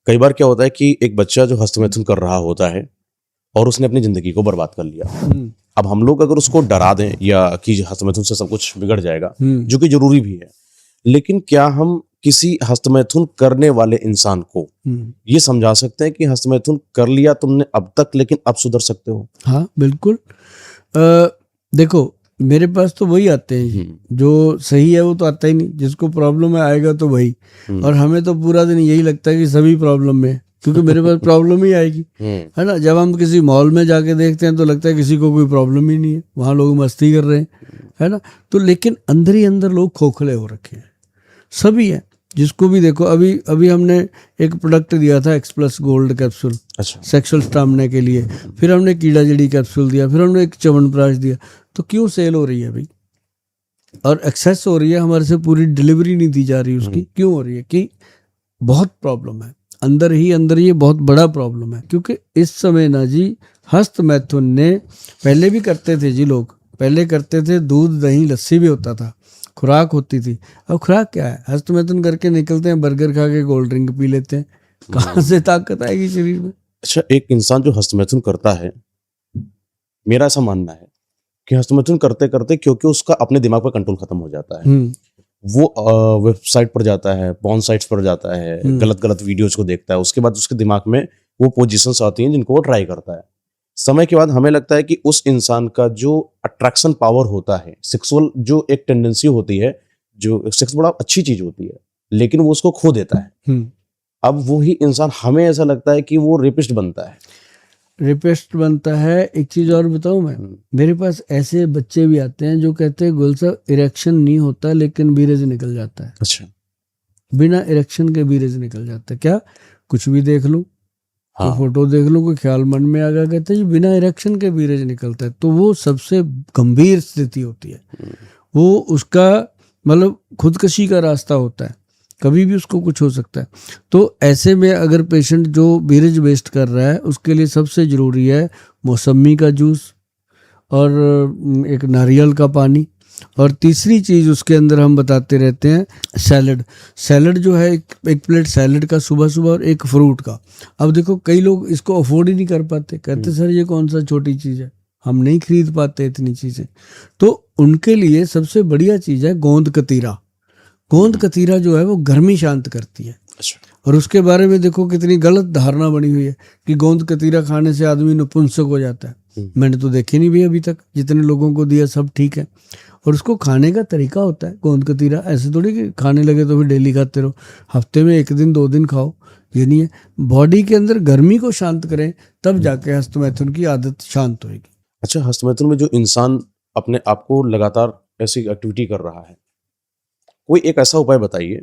कई बार क्या होता है कि एक बच्चा जो हस्तमैथुन कर रहा होता है और उसने अपनी जिंदगी को बर्बाद कर लिया। अब हम लोग अगर उसको डरा दें या कि हस्तमैथुन से सब कुछ बिगड़ जाएगा, जो कि जरूरी भी है, लेकिन क्या हम किसी हस्तमैथुन करने वाले इंसान को ये समझा सकते हैं कि हस्तमैथुन कर लिया तुमने अब तक, लेकिन अब सुधर सकते हो? हाँ बिल्कुल। देखो मेरे पास तो वही आते हैं जो सही है, वो तो आता ही नहीं। जिसको प्रॉब्लम है आएगा तो वही, और हमें तो पूरा दिन यही लगता है कि सभी प्रॉब्लम में, क्योंकि मेरे पास प्रॉब्लम ही आएगी, है ना। जब हम किसी मॉल में जाके देखते हैं तो लगता है किसी को कोई प्रॉब्लम ही नहीं है, वहाँ लोग मस्ती कर रहे हैं, है ना। तो लेकिन अंदर ही अंदर लोग खोखले हो रखे हैं, सभी है। जिसको भी देखो, अभी हमने एक प्रोडक्ट दिया था एक्सप्लस गोल्ड कैप्सूल, अच्छा, सेक्सुअल स्टामिना के लिए, फिर हमने कीड़ा जड़ी कैप्सूल दिया, फिर हमने एक च्यवनप्राश दिया। तो क्यों सेल हो रही है भाई, और एक्सेस हो रही है, हमारे से पूरी डिलीवरी नहीं दी जा रही उसकी। क्यों हो रही है? कि बहुत प्रॉब्लम है अंदर ही अंदर, ये बहुत बड़ा प्रॉब्लम है। क्योंकि इस समय ना जी, हस्तमैथुन ने, पहले भी करते थे जी लोग, पहले करते थे, दूध दही लस्सी भी होता था, खुराक होती थी। अब खुराक क्या है? हस्तमैथुन करके निकलते हैं, बर्गर खा के गोल्ड ड्रिंक पी लेते हैं, कहाँ से ताकत आएगी शरीर में? अच्छा, एक इंसान जो हस्तमैथुन करता है, मेरा ऐसा मानना है कि हस्तमैथुन करते करते, क्योंकि उसका अपने दिमाग पर कंट्रोल खत्म हो जाता है, वो वेबसाइट पर जाता है, पॉर्न साइट्स पर जाता है, गलत गलत वीडियोज को देखता है, उसके बाद उसके दिमाग में वो पोजीशंस आती हैं जिनको वो ट्राई करता है। समय के बाद हमें लगता है कि उस इंसान का जो अट्रैक्शन पावर होता है, सेक्सुअल जो एक टेंडेंसी होती है, जो सेक्स बड़ा अच्छी चीज होती है, लेकिन वो उसको खो देता है। अब वही इंसान, हमें ऐसा लगता है कि वो रेपिस्ट बनता है। रेपिस्ट बनता है। एक चीज और बताऊं मैं, मेरे पास ऐसे बच्चे भी आते हैं जो कहते हैं गोल साहब इरेक्शन नहीं होता लेकिन बीरेज निकल जाता है। अच्छा, बिना इरेक्शन के बीरेज निकल जाता है। क्या कुछ भी देख लूं, हाँ, तो फोटो देख लूं, कोई ख्याल मन में आ गया, कहते हैं बिना इरेक्शन के बीरेज निकलता है। तो वो सबसे गंभीर स्थिति होती है, वो उसका मतलब खुदकशी का रास्ता होता है, कभी भी उसको कुछ हो सकता है। तो ऐसे में अगर पेशेंट जो बीरेज वेस्ट कर रहा है, उसके लिए सबसे ज़रूरी है मौसमी का जूस और एक नारियल का पानी, और तीसरी चीज़ उसके अंदर हम बताते रहते हैं सैलड। सैलड जो है, एक प्लेट सैलड का सुबह सुबह, और एक फ्रूट का। अब देखो कई लोग इसको अफोर्ड ही नहीं कर पाते, कहते सर ये कौन सा छोटी चीज़ है, हम नहीं खरीद पाते इतनी चीज़ें। तो उनके लिए सबसे बढ़िया चीज़ है गोंद कतीरा। गोंद कतीरा जो है वो गर्मी शांत करती है। और उसके बारे में देखो कितनी गलत धारणा बनी हुई है कि गोंद कतीरा खाने से आदमी नपुंसक हो जाता है। मैंने तो देखी नहीं भी अभी तक, जितने लोगों को दिया सब ठीक है। और उसको खाने का तरीका होता है गोंद कतीरा, ऐसे थोड़ी कि खाने लगे तो फिर डेली खाते रहो, हफ्ते में 1 दिन 2 दिन खाओ, ये नहीं है। बॉडी के अंदर गर्मी को शांत करें, तब जाके हस्तमैथुन की आदत शांत होगी। अच्छा, हस्तमैथुन में जो इंसान अपने आप को लगातार ऐसी एक्टिविटी कर रहा है, कोई एक ऐसा उपाय बताइए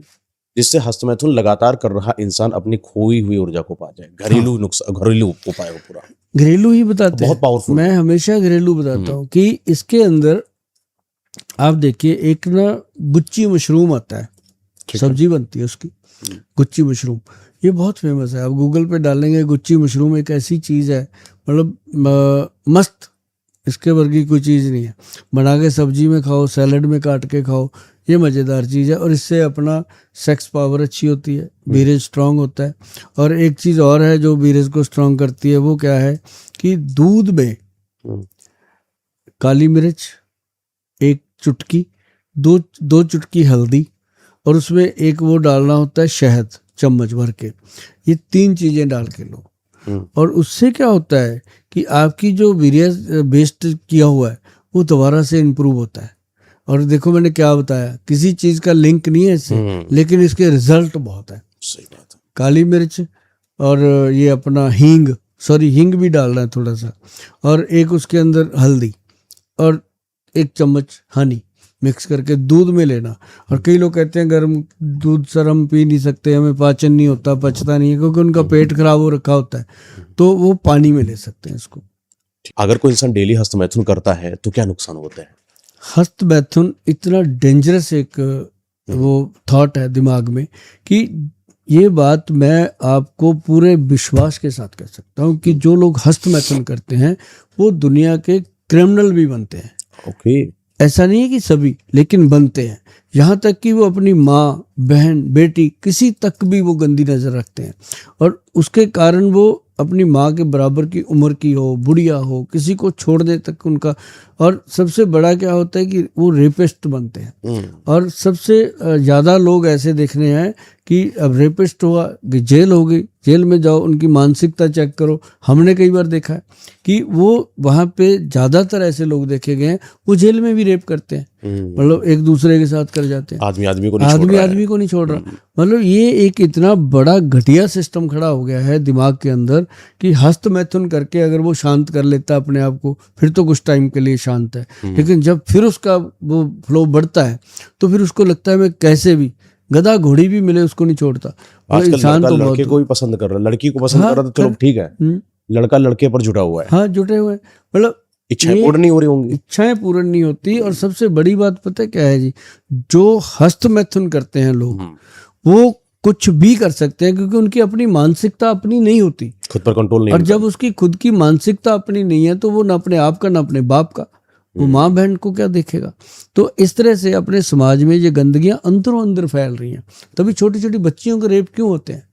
जिससे हस्तमैथुन लगातार कर रहा इंसान अपनी खोई हुई ऊर्जा को पा जाए। घरेलू नुस्खा, घरेलू उपाय हो पूरा। घरेलू ही बताते हैं, बहुत पावरफुल। मैं हमेशा घरेलू बताता हूँ कि इसके अंदर आप देखिए, एक ना गुच्ची मशरूम आता है, सब्जी बनती है उसकी, गुच्ची मशरूम, ये बहुत फेमस है। आप गूगल पे डालेंगे गुच्ची मशरूम, एक ऐसी चीज़ है, मतलब मस्त, इसके वर्गी कोई चीज़ नहीं है। बना के सब्जी में खाओ, सैलड में काट के खाओ, ये मज़ेदार चीज़ है। और इससे अपना सेक्स पावर अच्छी होती है, बीरेज स्ट्रांग होता है। और एक चीज़ और है जो बीरेज को स्ट्रांग करती है, वो क्या है कि दूध में काली मिर्च 1 चुटकी, दो चुटकी हल्दी, और उसमें एक वो डालना होता है शहद, चम्मच भर के। ये 3 चीज़ें डाल के लो, और उससे क्या होता है कि आपकी जो बीरेज वेस्ट किया हुआ है वो दोबारा से इम्प्रूव होता है। और देखो मैंने क्या बताया, किसी चीज़ का लिंक नहीं है इससे, लेकिन इसके रिजल्ट बहुत है। सही बात है। काली मिर्च और ये अपना हींग भी डालना है थोड़ा सा, और एक उसके अंदर हल्दी, और 1 चम्मच हनी मिक्स करके दूध में लेना। और कई लोग कहते हैं गर्म दूध सर हम पी नहीं सकते, हमें पाचन नहीं होता, पचता नहीं है, क्योंकि उनका पेट खराब हो रखा होता है, तो वो पानी में ले सकते हैं इसको। अगर कोई इंसान डेली हस्तमैथुन करता है तो क्या नुकसान होते हैं? हस्तमैथुन इतना डेंजरस एक वो थॉट है दिमाग में कि ये बात मैं आपको पूरे विश्वास के साथ कह सकता हूँ कि जो लोग हस्तमैथुन करते हैं वो दुनिया के क्रिमिनल भी बनते हैं। ओके। ऐसा नहीं है कि सभी, लेकिन बनते हैं। यहाँ तक कि वो अपनी माँ बहन, बेटी, किसी तक भी वो गंदी नज़र रखते हैं, और उसके कारण वो अपनी माँ के बराबर की उम्र की हो, बुढ़िया हो, किसी को छोड़ने तक उनका। और सबसे बड़ा क्या होता है कि वो रेपिस्ट बनते हैं। और सबसे ज़्यादा लोग ऐसे देखने हैं कि अब रेपिस्ट हुआ कि जेल हो गई, जेल में जाओ, उनकी मानसिकता चेक करो। हमने कई बार देखा है कि वो वहाँ पे ज़्यादातर ऐसे लोग देखे गए हैं, वो जेल में भी रेप करते हैं, मतलब एक दूसरे के साथ कर जाते हैं। आदमी आदमी को नहीं छोड़ रहा है। आदमी को नहीं छोड़ रहा। मतलब ये एक इतना बड़ा घटिया सिस्टम खड़ा हो गया है दिमाग के अंदर कि हस्त मैथुन करके अगर वो शांत कर लेता है अपने आप को, फिर तो कुछ टाइम के लिए शांत है, लेकिन जब फिर उसका वो फ्लो बढ़ता है तो फिर उसको लगता है मैं कैसे भी, गधा घोड़ी भी मिले उसको नहीं छोड़ता। आजकल इंसान लड़का तो लड़के को भी पसंद कर रहा है, लड़की को पसंद कर रहा है तो चलो ठीक है, लड़का लड़के पर जुटा हुआ है। हाँ, जुटे हुए हैं। मतलब इच्छाएं पूर्ण नहीं हो रही होंगी। इच्छाएं पूर्ण नहीं होती। और सबसे बड़ी बात पता है क्या है जी, जो हस्त मैथुन करते हैं लोग, वो कुछ भी कर सकते हैं क्योंकि उनकी अपनी मानसिकता अपनी नहीं होती, खुद पर कंट्रोल नहीं और होता। जब उसकी खुद की मानसिकता अपनी नहीं है तो वो ना अपने आप का ना अपने बाप का, वो माँ बहन को क्या देखेगा। तो इस तरह से अपने समाज में ये गंदगियां अंदरों अंदर फैल रही हैं। तभी छोटी छोटी बच्चियों के रेप क्यों होते हैं,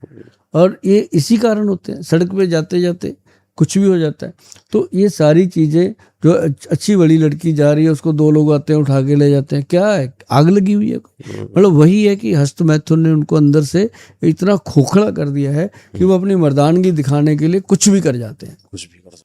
और ये इसी कारण होते हैं, सड़क पे जाते जाते कुछ भी हो जाता है। तो ये सारी चीज़ें, जो अच्छी बड़ी लड़की जा रही है उसको दो लोग आते हैं उठा के ले जाते हैं, क्या है, आग लगी हुई है। मतलब वही है कि हस्त मैथुन ने उनको अंदर से इतना खोखला कर दिया है कि वो अपनी मर्दानगी दिखाने के लिए कुछ भी कर जाते हैं। कुछ भी कर